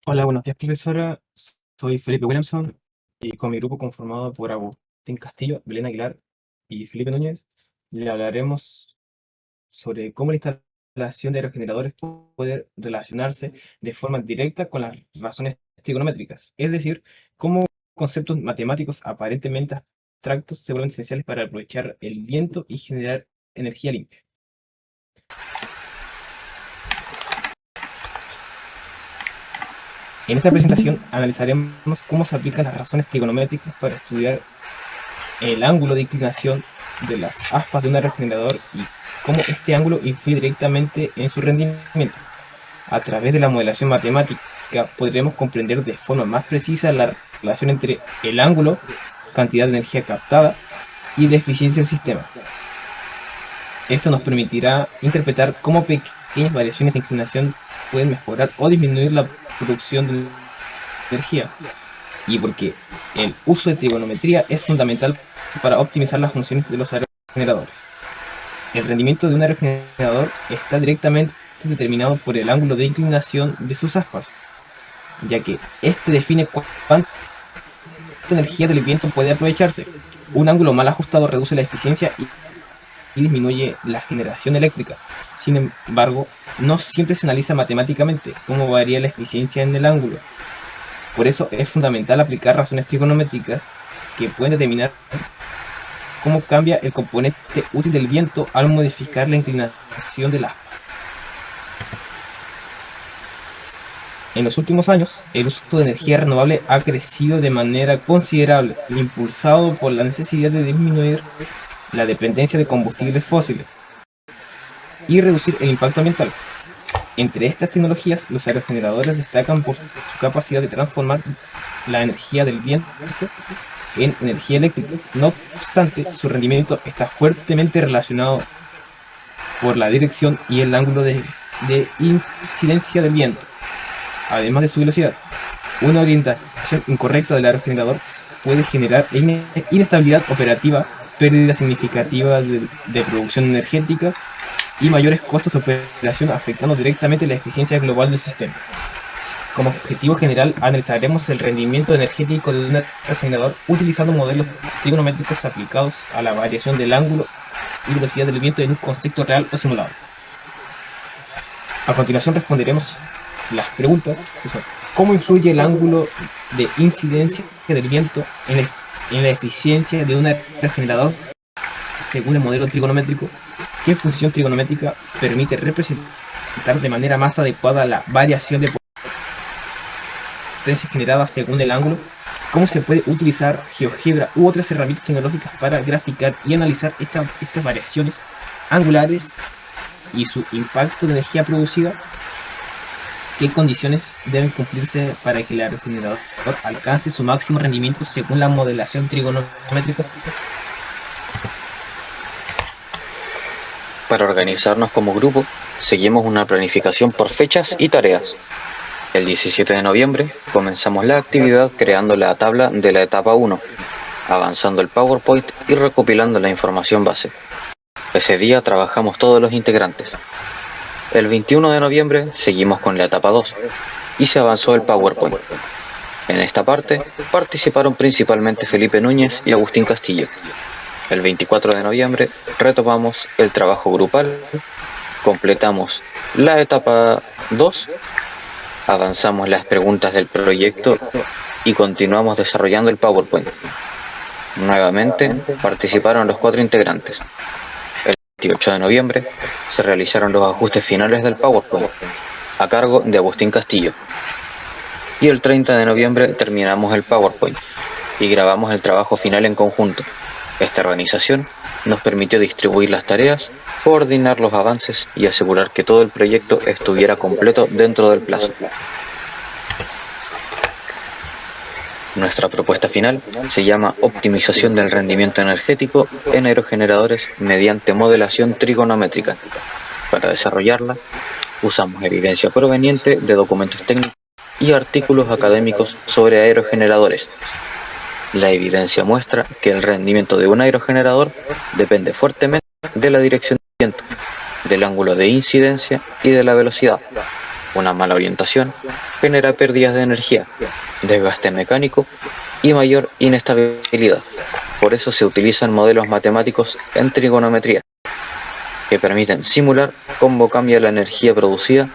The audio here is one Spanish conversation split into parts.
Hola, buenos días, profesora. Soy Felipe Williamson y con mi grupo conformado por Agustín Castillo, Belén Aguilar y Felipe Núñez, le hablaremos sobre cómo la instalación de aerogeneradores puede relacionarse de forma directa con las razones trigonométricas, es decir, cómo conceptos matemáticos aparentemente abstractos se vuelven esenciales para aprovechar el viento y generar energía limpia. En esta presentación analizaremos cómo se aplican las razones trigonométricas para estudiar el ángulo de inclinación de las aspas de un aerogenerador y cómo este ángulo influye directamente en su rendimiento. A través de la modelación matemática podremos comprender de forma más precisa la relación entre el ángulo, cantidad de energía captada y la eficiencia del sistema. Esto nos permitirá interpretar cómo pequeñas variaciones de inclinación pueden mejorar o disminuir la producción de energía, y porque el uso de trigonometría es fundamental para optimizar las funciones de los aerogeneradores. El rendimiento de un aerogenerador está directamente determinado por el ángulo de inclinación de sus aspas, ya que este define cuánta energía del viento puede aprovecharse. Un ángulo mal ajustado reduce la eficiencia y disminuye la generación eléctrica. Sin embargo, no siempre se analiza matemáticamente cómo varía la eficiencia en el ángulo. Por eso es fundamental aplicar razones trigonométricas que pueden determinar cómo cambia el componente útil del viento al modificar la inclinación del aspa. En los últimos años, el uso de energía renovable ha crecido de manera considerable, impulsado por la necesidad de disminuir la dependencia de combustibles fósiles y reducir el impacto ambiental. Entre estas tecnologías, los aerogeneradores destacan por su capacidad de transformar la energía del viento en energía eléctrica. No obstante, su rendimiento está fuertemente relacionado por la dirección y el ángulo de incidencia del viento, además de su velocidad. Una orientación incorrecta del aerogenerador puede generar inestabilidad operativa, pérdida significativa de producción energética y mayores costos de operación, afectando directamente la eficiencia global del sistema. Como objetivo general, analizaremos el rendimiento energético de un aerogenerador utilizando modelos trigonométricos aplicados a la variación del ángulo y velocidad del viento en un contexto real o simulado. A continuación responderemos las preguntas que son: ¿cómo influye el ángulo de incidencia del viento en la eficiencia de un aerogenerador según el modelo trigonométrico? ¿Qué función trigonométrica permite representar de manera más adecuada la variación de potencia generada según el ángulo? ¿Cómo se puede utilizar GeoGebra u otras herramientas tecnológicas para graficar y analizar estas variaciones angulares y su impacto de energía producida? ¿Qué condiciones deben cumplirse para que el aerogenerador alcance su máximo rendimiento según la modelación trigonométrica? Para organizarnos como grupo, seguimos una planificación por fechas y tareas. El 17 de noviembre comenzamos la actividad creando la tabla de la etapa 1, avanzando el PowerPoint y recopilando la información base. Ese día trabajamos todos los integrantes. El 21 de noviembre seguimos con la etapa 2 y se avanzó el PowerPoint. En esta parte participaron principalmente Felipe Núñez y Agustín Castillo. El 24 de noviembre retomamos el trabajo grupal, completamos la etapa 2, avanzamos las preguntas del proyecto y continuamos desarrollando el PowerPoint. Nuevamente participaron los 4 integrantes. El 28 de noviembre se realizaron los ajustes finales del PowerPoint, a cargo de Agustín Castillo. Y el 30 de noviembre terminamos el PowerPoint y grabamos el trabajo final en conjunto. Esta organización nos permitió distribuir las tareas, coordinar los avances y asegurar que todo el proyecto estuviera completo dentro del plazo. Nuestra propuesta final se llama Optimización del rendimiento energético en aerogeneradores mediante modelación trigonométrica. Para desarrollarla, usamos evidencia proveniente de documentos técnicos y artículos académicos sobre aerogeneradores. La evidencia muestra que el rendimiento de un aerogenerador depende fuertemente de la dirección del viento, del ángulo de incidencia y de la velocidad. Una mala orientación genera pérdidas de energía, desgaste mecánico y mayor inestabilidad. Por eso se utilizan modelos matemáticos en trigonometría, que permiten simular cómo cambia la energía producida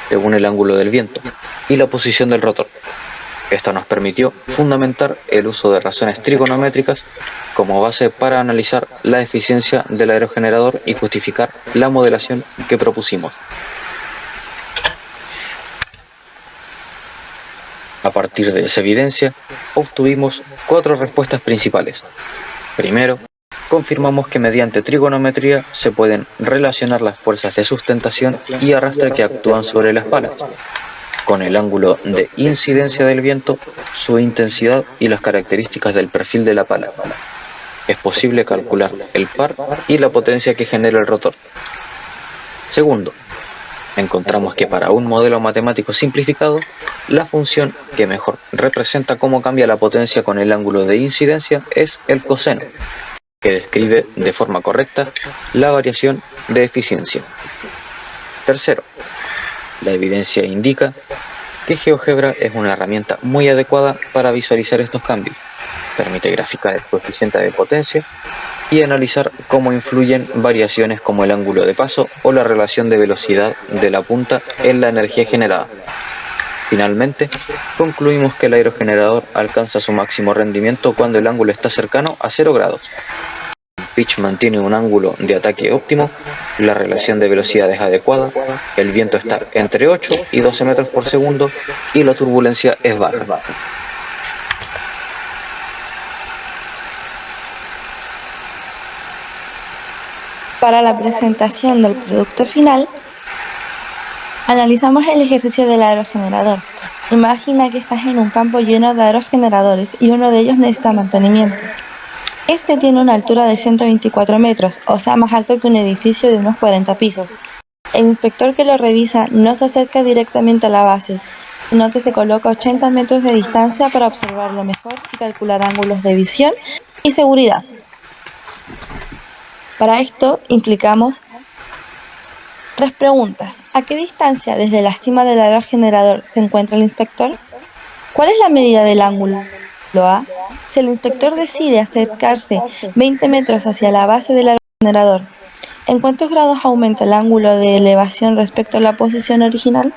según el ángulo del viento y la posición del rotor. Esto nos permitió fundamentar el uso de razones trigonométricas como base para analizar la eficiencia del aerogenerador y justificar la modelación que propusimos. A partir de esa evidencia, obtuvimos 4 respuestas principales. Primero, confirmamos que mediante trigonometría se pueden relacionar las fuerzas de sustentación y arrastre que actúan sobre las palas, con el ángulo de incidencia del viento, su intensidad y las características del perfil de la pala. Es posible calcular el par y la potencia que genera el rotor. Segundo, encontramos que para un modelo matemático simplificado, la función que mejor representa cómo cambia la potencia con el ángulo de incidencia es el coseno, que describe de forma correcta la variación de eficiencia. Tercero, la evidencia indica que GeoGebra es una herramienta muy adecuada para visualizar estos cambios. Permite graficar el coeficiente de potencia y analizar cómo influyen variaciones como el ángulo de paso o la relación de velocidad de la punta en la energía generada. Finalmente, concluimos que el aerogenerador alcanza su máximo rendimiento cuando el ángulo está cercano a 0 grados. El pitch mantiene un ángulo de ataque óptimo, la relación de velocidad es adecuada, el viento está entre 8 y 12 metros por segundo y la turbulencia es baja. Para la presentación del producto final, analizamos el ejercicio del aerogenerador. Imagina que estás en un campo lleno de aerogeneradores y uno de ellos necesita mantenimiento. Este tiene una altura de 124 metros, o sea, más alto que un edificio de unos 40 pisos. El inspector que lo revisa no se acerca directamente a la base, sino que se coloca a 80 metros de distancia para observarlo mejor y calcular ángulos de visión y seguridad. Para esto implicamos 3 preguntas. ¿A qué distancia desde la cima del aerogenerador se encuentra el inspector? ¿Cuál es la medida del ángulo A? Si el inspector decide acercarse 20 metros hacia la base del aerogenerador, ¿en cuántos grados aumenta el ángulo de elevación respecto a la posición original?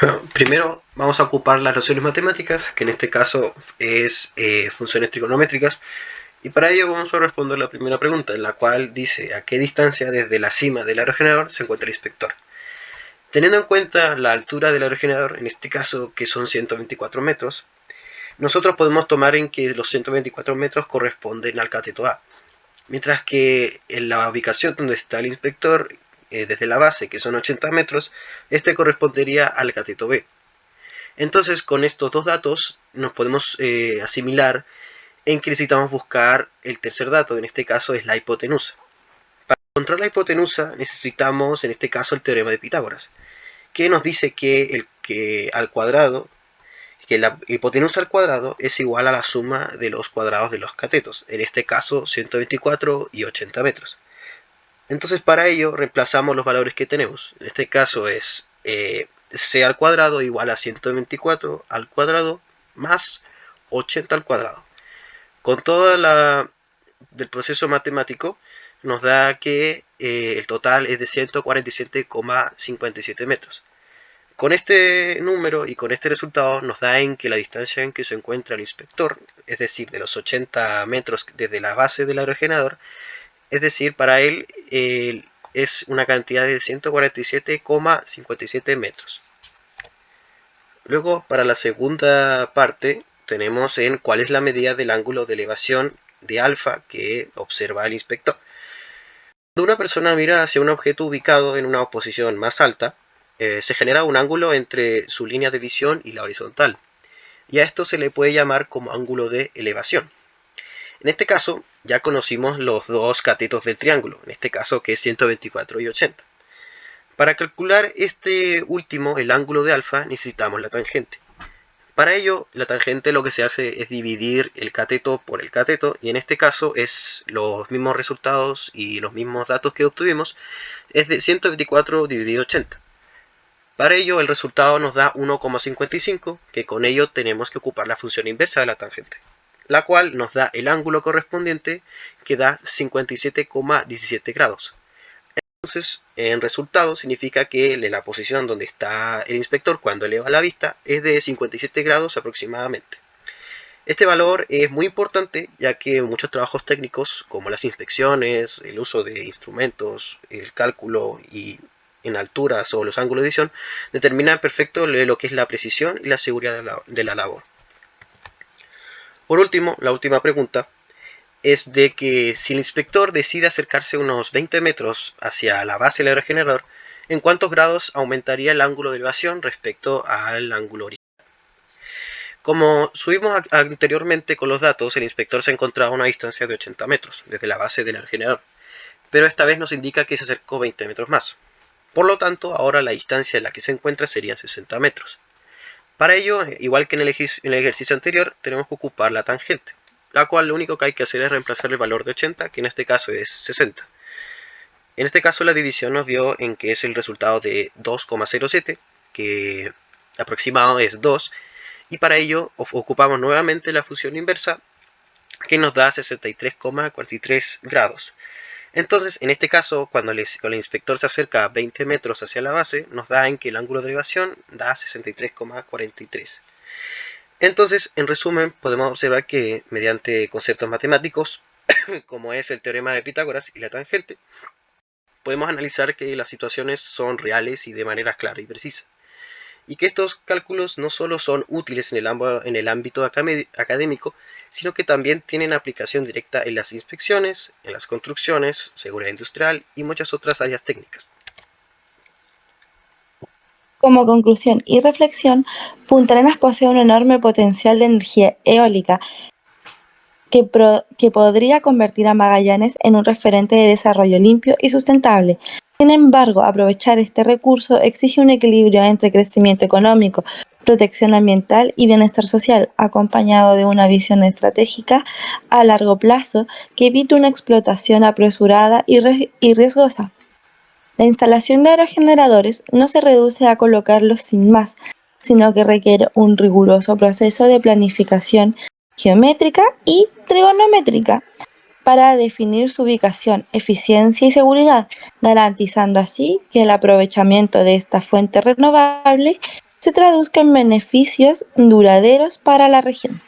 Bueno, primero vamos a ocupar las nociones matemáticas, que en este caso es funciones trigonométricas, y para ello vamos a responder la primera pregunta, en la cual dice a qué distancia desde la cima del aerogenerador se encuentra el inspector. Teniendo en cuenta la altura del aerogenerador, en este caso que son 124 metros, nosotros podemos tomar en que los 124 metros corresponden al cateto A, mientras que en la ubicación donde está el inspector, desde la base, que son 80 metros, este correspondería al cateto B. Entonces, con estos dos datos nos podemos asimilar en que necesitamos buscar el tercer dato, en este caso es la hipotenusa. Para encontrar la hipotenusa necesitamos, en este caso, el teorema de Pitágoras, que nos dice que la hipotenusa al cuadrado es igual a la suma de los cuadrados de los catetos, en este caso 124 y 80 metros. Entonces para ello reemplazamos los valores que tenemos. En este caso es c al cuadrado igual a 124 al cuadrado más 80 al cuadrado. Con todo del proceso matemático nos da que el total es de 147,57 metros. Con este número y con este resultado nos da en que la distancia en que se encuentra el inspector, es decir, de los 80 metros desde la base del aerogenerador, es decir, para él es una cantidad de 147,57 metros. Luego, para la segunda parte, tenemos en cuál es la medida del ángulo de elevación de alfa que observa el inspector. Cuando una persona mira hacia un objeto ubicado en una posición más alta, se genera un ángulo entre su línea de visión y la horizontal, y a esto se le puede llamar como ángulo de elevación. En este caso, ya conocimos los dos catetos del triángulo, en este caso que es 124 y 80. Para calcular este último, el ángulo de alfa, necesitamos la tangente. Para ello, la tangente lo que se hace es dividir el cateto por el cateto, y en este caso es los mismos resultados y los mismos datos que obtuvimos, es de 124 dividido 80. Para ello, el resultado nos da 1,55, que con ello tenemos que ocupar la función inversa de la tangente, la cual nos da el ángulo correspondiente, que da 57,17 grados. Entonces, en resultado significa que la posición donde está el inspector cuando eleva la vista es de 57 grados aproximadamente. Este valor es muy importante, ya que muchos trabajos técnicos, como las inspecciones, el uso de instrumentos, el cálculo y en alturas o los ángulos de edición, determinan perfecto lo que es la precisión y la seguridad de la labor. Por último, la última pregunta es de que si el inspector decide acercarse unos 20 metros hacia la base del aerogenerador, ¿en cuántos grados aumentaría el ángulo de elevación respecto al ángulo original? Como subimos anteriormente con los datos, el inspector se encontraba a una distancia de 80 metros desde la base del aerogenerador, pero esta vez nos indica que se acercó 20 metros más. Por lo tanto, ahora la distancia en la que se encuentra serían 60 metros. Para ello, igual que en el ejercicio anterior, tenemos que ocupar la tangente, la cual lo único que hay que hacer es reemplazar el valor de 80, que en este caso es 60. En este caso la división nos dio en que es el resultado de 2,07, que aproximado es 2, y para ello ocupamos nuevamente la función inversa, que nos da 63,43 grados. Entonces, en este caso, cuando el inspector se acerca a 20 metros hacia la base, nos da en que el ángulo de elevación da 63,43. Entonces, en resumen, podemos observar que mediante conceptos matemáticos, como es el teorema de Pitágoras y la tangente, podemos analizar que las situaciones son reales y de manera clara y precisa, y que estos cálculos no solo son útiles en el ámbito académico, sino que también tienen aplicación directa en las inspecciones, en las construcciones, seguridad industrial y muchas otras áreas técnicas. Como conclusión y reflexión, Punta Arenas posee un enorme potencial de energía eólica que podría convertir a Magallanes en un referente de desarrollo limpio y sustentable. Sin embargo, aprovechar este recurso exige un equilibrio entre crecimiento económico, protección ambiental y bienestar social, acompañado de una visión estratégica a largo plazo que evite una explotación apresurada y riesgosa. La instalación de aerogeneradores no se reduce a colocarlos sin más, sino que requiere un riguroso proceso de planificación geométrica y trigonométrica para definir su ubicación, eficiencia y seguridad, garantizando así que el aprovechamiento de esta fuente renovable se traduzca en beneficios duraderos para la región.